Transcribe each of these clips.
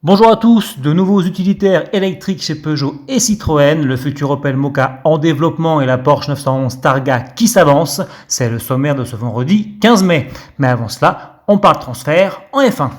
Bonjour à tous, de nouveaux utilitaires électriques chez Peugeot et Citroën, le futur Opel Mokka en développement et la Porsche 911 Targa qui s'avance, c'est le sommaire de ce vendredi 15 mai. Mais avant cela, on parle transfert en F1.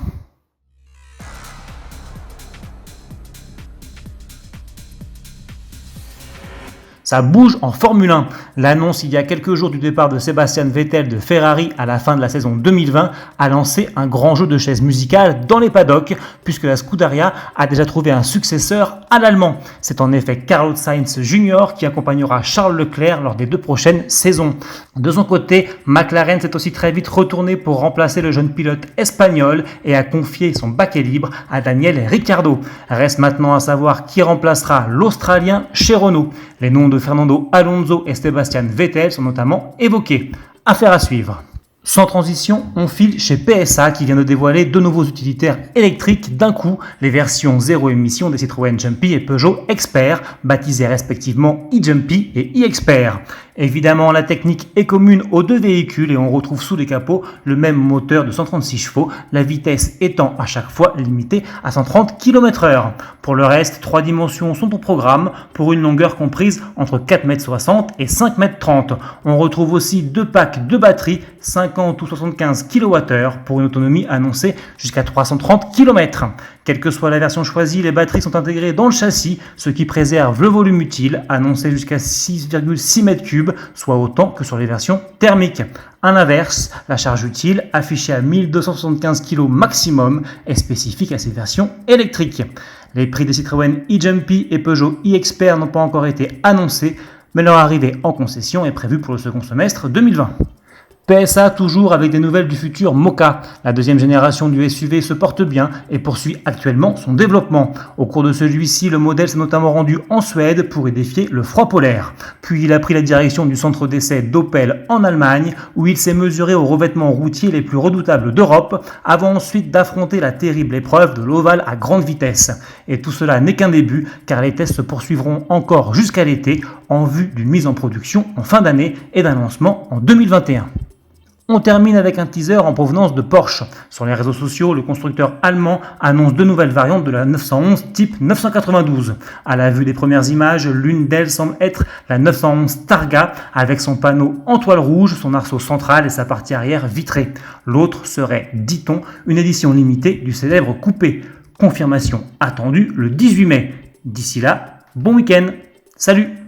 Ça bouge en Formule 1. L'annonce il y a quelques jours du départ de Sebastian Vettel de Ferrari à la fin de la saison 2020 a lancé un grand jeu de chaises musicales dans les paddocks puisque la Scuderia a déjà trouvé un successeur à l'allemand. C'est en effet Carlos Sainz Jr. qui accompagnera Charles Leclerc lors des 2 prochaines saisons. De son côté, McLaren s'est aussi très vite retourné pour remplacer le jeune pilote espagnol et a confié son baquet libre à Daniel Ricciardo. Reste maintenant à savoir qui remplacera l'Australien chez Renault. Les noms de Fernando Alonso et Sebastian Vettel sont notamment évoqués. Affaire à suivre. Sans transition, on file chez PSA qui vient de dévoiler 2 nouveaux utilitaires électriques d'un coup, les versions 0 émission des Citroën Jumpy et Peugeot Expert, baptisés respectivement e-Jumpy et e-Expert. Évidemment, la technique est commune aux 2 véhicules et on retrouve sous les capots le même moteur de 136 chevaux, la vitesse étant à chaque fois limitée à 130 km/h. Pour le reste, 3 dimensions sont au programme pour une longueur comprise entre 4,60 m et 5,30 m. On retrouve aussi 2 packs de batteries 50 ou 75 kWh pour une autonomie annoncée jusqu'à 330 km. Quelle que soit la version choisie, les batteries sont intégrées dans le châssis, ce qui préserve le volume utile, annoncé jusqu'à 6,6 m3, soit autant que sur les versions thermiques. À l'inverse, la charge utile, affichée à 1275 kg maximum, est spécifique à ces versions électriques. Les prix des Citroën e-Jumpy et Peugeot e-Expert n'ont pas encore été annoncés, mais leur arrivée en concession est prévue pour le second semestre 2020. PSA toujours avec des nouvelles du futur Mokka. La 2e génération du SUV se porte bien et poursuit actuellement son développement. Au cours de celui-ci, le modèle s'est notamment rendu en Suède pour y défier le froid polaire. Puis il a pris la direction du centre d'essai d'Opel en Allemagne où il s'est mesuré aux revêtements routiers les plus redoutables d'Europe avant ensuite d'affronter la terrible épreuve de l'ovale à grande vitesse. Et tout cela n'est qu'un début car les tests se poursuivront encore jusqu'à l'été en vue d'une mise en production en fin d'année et d'un lancement en 2021. On termine avec un teaser en provenance de Porsche. Sur les réseaux sociaux, le constructeur allemand annonce 2 nouvelles variantes de la 911 type 992. À la vue des premières images, l'une d'elles semble être la 911 Targa avec son panneau en toile rouge, son arceau central et sa partie arrière vitrée. L'autre serait, dit-on, une édition limitée du célèbre coupé. Confirmation attendue le 18 mai. D'ici là, bon week-end. Salut!